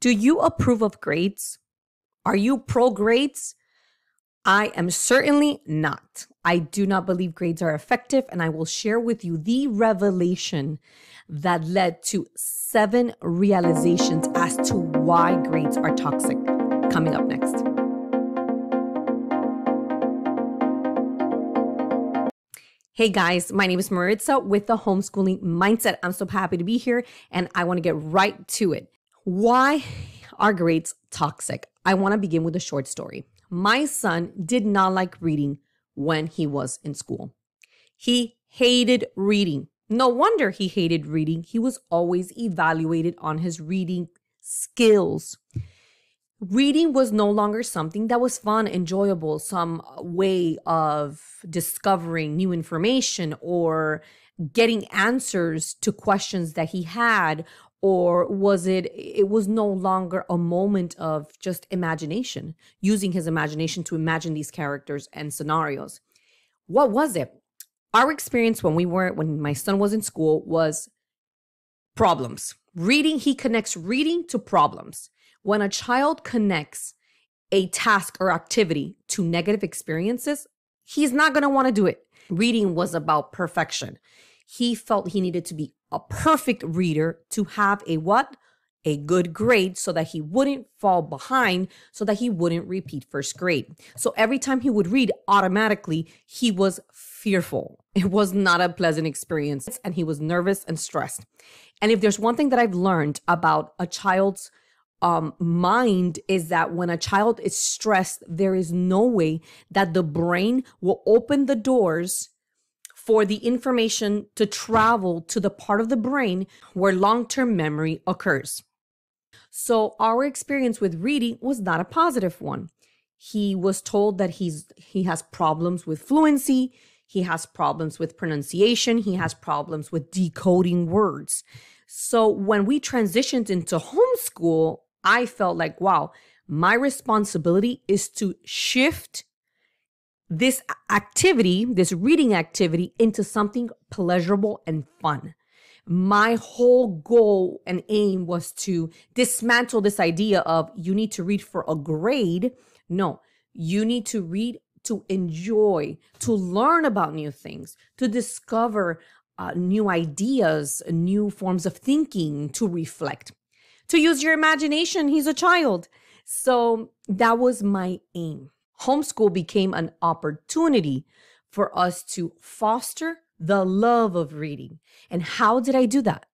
Do you approve of grades? Are you pro grades? I am certainly not. I do not believe grades are effective, and I will share with you the revelation that led to 7 realizations as to why grades are toxic. Coming up next. Hey guys, my name is Maritza with the Homeschooling Mindset. I'm so happy to be here, and I want to get right to it. Why are grades toxic? I want to begin with a short story. My son did not like reading when he was in school. He hated reading. No wonder he hated reading. He was always evaluated on his reading skills. Reading was no longer something that was fun, enjoyable, some way of discovering new information or getting answers to questions that he had. Or was it was no longer a moment of just imagination, using his imagination to imagine these characters and scenarios. What was it? Our experience when my son was in school was problems. Reading, he connects reading to problems. When a child connects a task or activity to negative experiences, he's not going to want to do it. Reading was about perfection. He felt he needed to be a perfect reader to have a what? A good grade so that he wouldn't fall behind, so that he wouldn't repeat first grade. So every time he would read, automatically, he was fearful. It was not a pleasant experience, and he was nervous and stressed. And if there's one thing that I've learned about a child's mind is that when a child is stressed, there is no way that the brain will open the doors for the information to travel to the part of the brain where long-term memory occurs. So our experience with reading was not a positive one. He was told that he has problems with fluency, he has problems with pronunciation, he has problems with decoding words. So when we transitioned into homeschool, I felt like, wow, my responsibility is to shift this activity, this reading activity, into something pleasurable and fun. My whole goal and aim was to dismantle this idea of you need to read for a grade. No, you need to read to enjoy, to learn about new things, to discover new ideas, new forms of thinking, to reflect, to use your imagination. He's a child. So that was my aim. Homeschool became an opportunity for us to foster the love of reading. And how did I do that?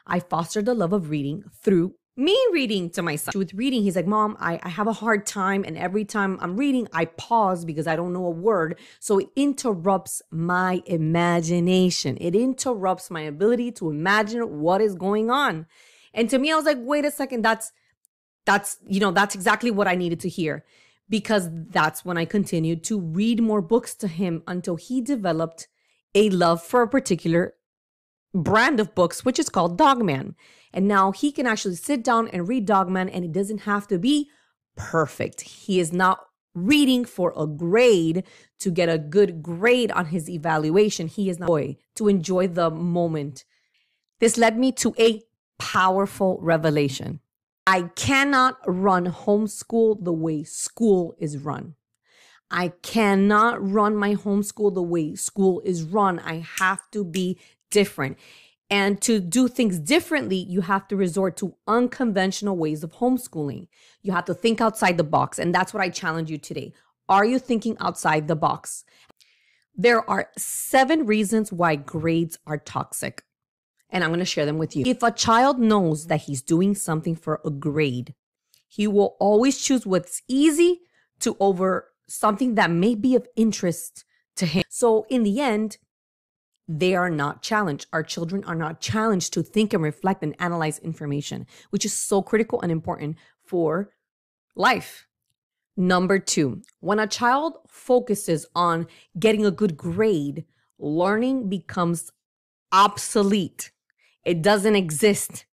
I fostered the love of reading through me reading to my son. With reading, he's like, Mom, I have a hard time. And every time I'm reading, I pause because I don't know a word. So it interrupts my imagination. It interrupts my ability to imagine what is going on. And to me, I was like, wait a second, that's exactly what I needed to hear. Because that's when I continued to read more books to him until he developed a love for a particular brand of books, which is called Dogman. And now he can actually sit down and read Dogman, and it doesn't have to be perfect. He is not reading for a grade to get a good grade on his evaluation. He is not to enjoy the moment. This led me to a powerful revelation. I cannot run homeschool the way school is run. I cannot run my homeschool the way school is run. I have to be different. And to do things differently, you have to resort to unconventional ways of homeschooling. You have to think outside the box. And that's what I challenge you today. Are you thinking outside the box? There are 7 reasons why grades are toxic. And I'm going to share them with you. If a child knows that he's doing something for a grade, he will always choose what's easy to over something that may be of interest to him. So in the end, they are not challenged. Our children are not challenged to think and reflect and analyze information, which is so critical and important for life. Number 2, when a child focuses on getting a good grade, learning becomes obsolete. It doesn't exist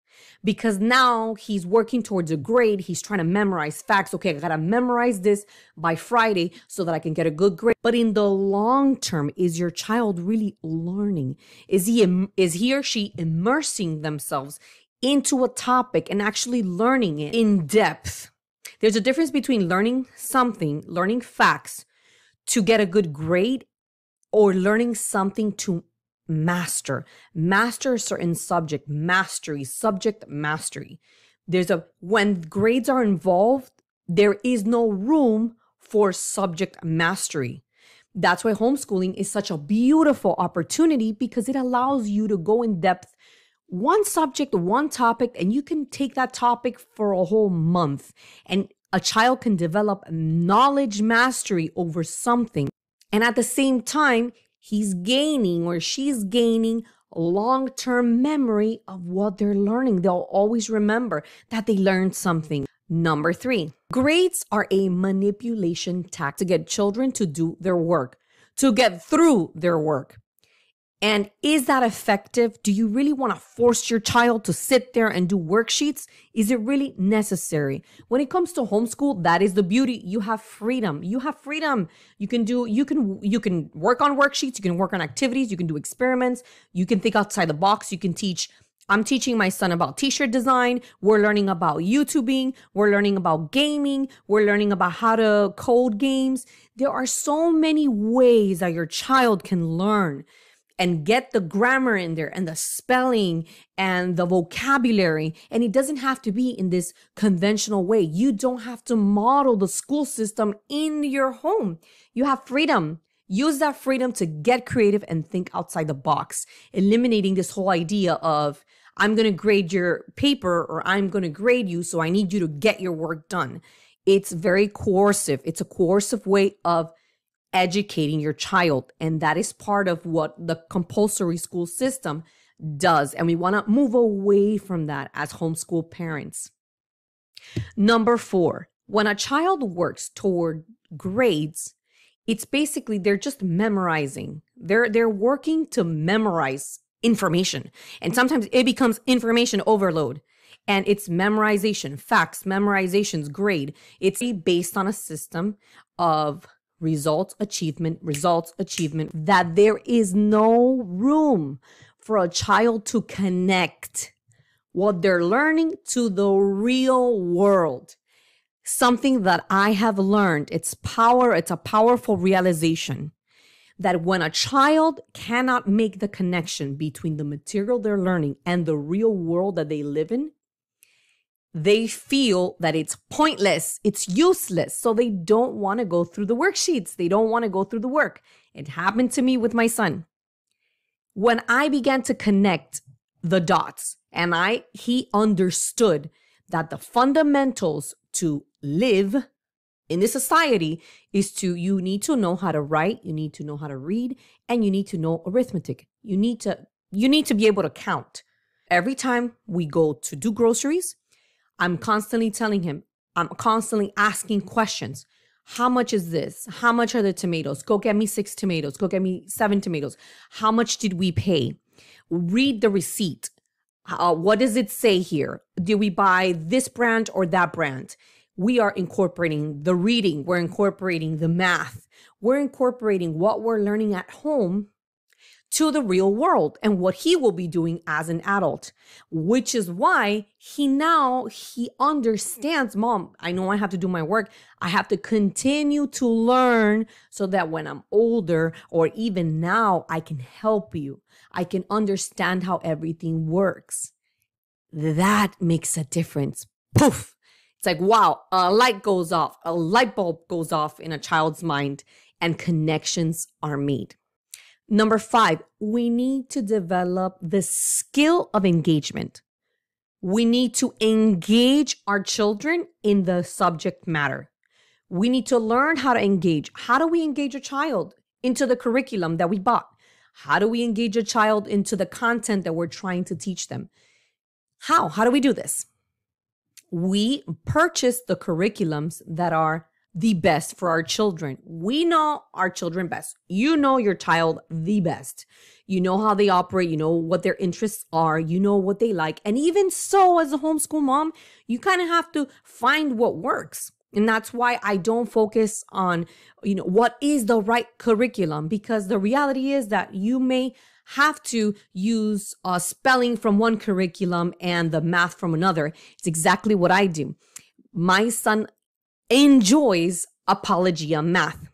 because now he's working towards a grade. He's trying to memorize facts. Okay, I got to memorize this by Friday so that I can get a good grade. But in the long term, is your child really learning? Is he or she immersing themselves into a topic and actually learning it in depth. There's a difference between learning something, learning facts to get a good grade, or learning something to master a certain subject, subject mastery. When grades are involved, there is no room for subject mastery. That's why homeschooling is such a beautiful opportunity, because it allows you to go in depth one subject, one topic, and you can take that topic for a whole month, and a child can develop knowledge mastery over something. And at the same time, he's gaining or she's gaining long-term memory of what they're learning. They'll always remember that they learned something. Number 3, grades are a manipulation tactic to get children to do their work, to get through their work. And is that effective? Do you really want to force your child to sit there and do worksheets? Is it really necessary? When it comes to homeschool, that is the beauty. You have freedom. You have freedom. You can work on worksheets. You can work on activities. You can do experiments. You can think outside the box. You can teach. I'm teaching my son about t-shirt design. We're learning about YouTubing. We're learning about gaming. We're learning about how to code games. There are so many ways that your child can learn and get the grammar in there and the spelling and the vocabulary. And it doesn't have to be in this conventional way. You don't have to model the school system in your home. You have freedom. Use that freedom to get creative and think outside the box, eliminating this whole idea of, I'm going to grade your paper, or I'm going to grade you, so I need you to get your work done. It's very coercive. It's a coercive way of educating your child. And that is part of what the compulsory school system does. And we want to move away from that as homeschool parents. Number 4, when a child works toward grades, it's basically they're just memorizing. They're working to memorize information. And sometimes it becomes information overload. And it's memorization, facts, memorizations, grade. It's based on a system of results, achievement, that there is no room for a child to connect what they're learning to the real world. Something that I have learned, it's a powerful realization that when a child cannot make the connection between the material they're learning and the real world that they live in, they feel that it's pointless, it's useless, so they don't want to go through the worksheets. They don't want to go through the work. It happened to me with my son. When I began to connect the dots and he understood that the fundamentals to live in this society is you need to know how to write, you need to know how to read, and you need to know arithmetic. You need to be able to count. Every time we go to do groceries, I'm constantly telling him, I'm constantly asking questions. How much is this? How much are the tomatoes? Go get me 6 tomatoes. Go get me 7 tomatoes. How much did we pay? Read the receipt. What does it say here? Did we buy this brand or that brand? We are incorporating the reading. We're incorporating the math. We're incorporating what we're learning at home to the real world and what he will be doing as an adult, which is why he understands, Mom, I know I have to do my work. I have to continue to learn so that when I'm older or even now, I can help you. I can understand how everything works. That makes a difference. Poof. It's like, wow, a light bulb goes off in a child's mind and connections are made. Number 5, we need to develop the skill of engagement. We need to engage our children in the subject matter. We need to learn how to engage. How do we engage a child into the curriculum that we bought? How do we engage a child into the content that we're trying to teach them? How do we do this? We purchase the curriculums that are the best for our children. We know our children best. You know your child the best. You know how they operate. You know what their interests are. You know what they like. And even so, as a homeschool mom, you kind of have to find what works. And that's why I don't focus on, what is the right curriculum, because the reality is that you may have to use spelling from one curriculum and the math from another. It's exactly what I do. My son enjoys Apologia Math.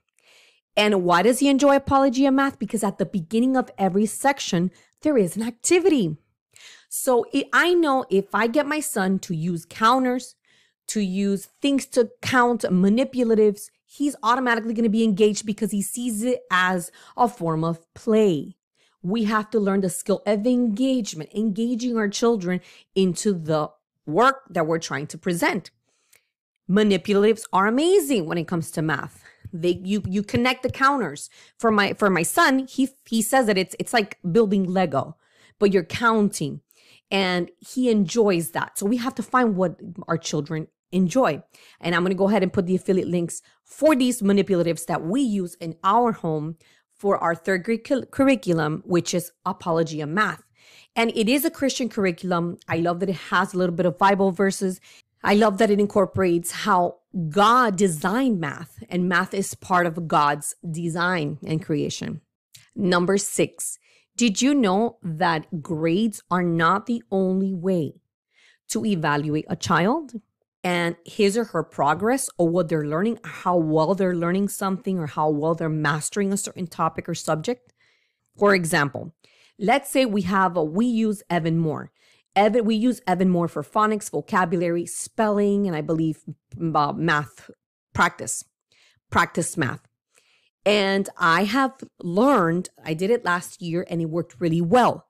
And why does he enjoy Apologia Math? Because at the beginning of every section, there is an activity. So I know if I get my son to use counters, to use things to count, manipulatives, he's automatically going to be engaged because he sees it as a form of play. We have to learn the skill of engagement, engaging our children into the work that we're trying to present. Manipulatives are amazing when it comes to math. You connect the counters. For my son, he says that it's like building Lego, but you're counting, and he enjoys that. So we have to find what our children enjoy. And I'm going to go ahead and put the affiliate links for these manipulatives that we use in our home for our third grade curriculum, which is Apologia Math. And it is a Christian curriculum. I love that it has a little bit of Bible verses. I love that it incorporates how God designed math, and math is part of God's design and creation. Number 6, did you know that grades are not the only way to evaluate a child and his or her progress or what they're learning, how well they're learning something or how well they're mastering a certain topic or subject? For example, let's say we use Evan Moore. We use Evan Moore for phonics, vocabulary, spelling, and I believe math practice math. And I have learned, I did it last year and it worked really well.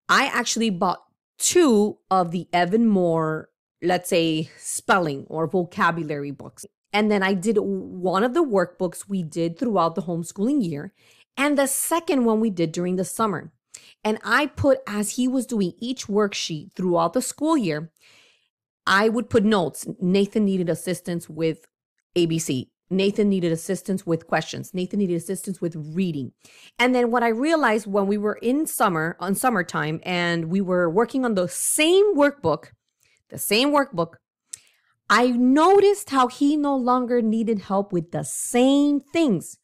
I actually bought 2 of the Evan Moore, let's say, spelling or vocabulary books. And then I did one of the workbooks we did throughout the homeschooling year, and the second one we did during the summer. And I put, as he was doing each worksheet throughout the school year, I would put notes. Nathan needed assistance with ABC. Nathan needed assistance with questions. Nathan needed assistance with reading. And then what I realized when we were in summertime, and we were working on the same workbook, I noticed how he no longer needed help with the same things.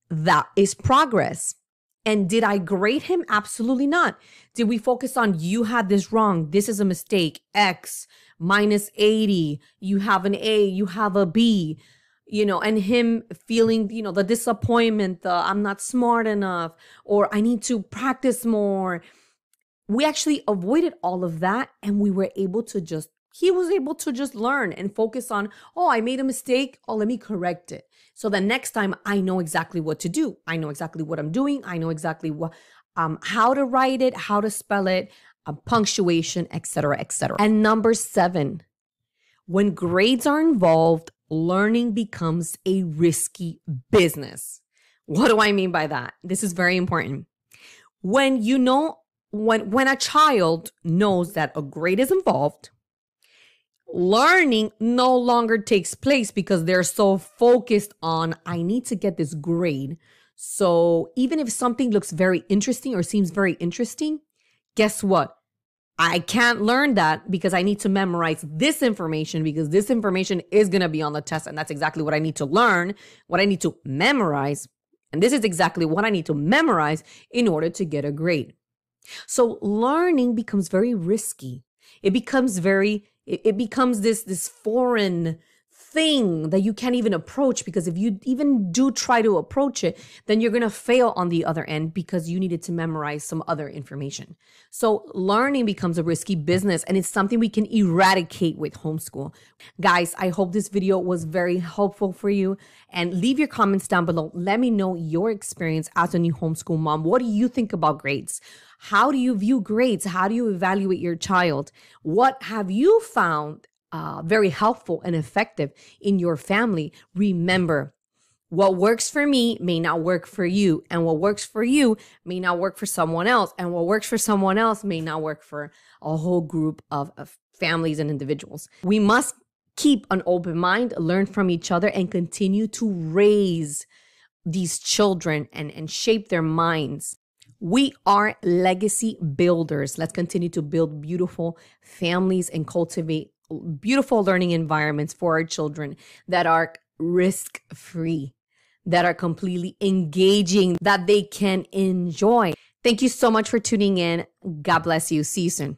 That is progress. And did I grade him? Absolutely not. Did we focus on, you had this wrong, this is a mistake, X, minus 80, you have an A, you have a B, and him feeling, the disappointment, the I'm not smart enough, or I need to practice more. We actually avoided all of that, and he was able to just learn and focus on, oh, I made a mistake. Oh, let me correct it. So the next time I know exactly what to do. I know exactly what I'm doing. I know exactly how to write it, how to spell it, punctuation, etc., etc. And number 7, when grades are involved, learning becomes a risky business. What do I mean by that? This is very important. When a child knows that a grade is involved, learning no longer takes place because they're so focused on, I need to get this grade. So even if something looks very interesting or seems very interesting, guess what? I can't learn that because I need to memorize this information, because this information is going to be on the test. And that's exactly what I need to learn, what I need to memorize. And this is exactly what I need to memorize in order to get a grade. So learning becomes very risky. It becomes this foreign thing that you can't even approach, because if you even do try to approach it, then you're going to fail on the other end because you needed to memorize some other information. So learning becomes a risky business, and it's something we can eradicate with homeschool. Guys, I hope this video was very helpful for you, and leave your comments down below. Let me know your experience as a new homeschool mom. What do you think about grades? How do you view grades? How do you evaluate your child? What have you found very helpful and effective in your family? Remember, what works for me may not work for you, and what works for you may not work for someone else, and what works for someone else may not work for a whole group of families and individuals. We must keep an open mind, learn from each other, and continue to raise these children and shape their minds. We are legacy builders. Let's continue to build beautiful families and cultivate beautiful learning environments for our children that are risk-free, that are completely engaging, that they can enjoy. Thank you so much for tuning in. God bless you. See you soon.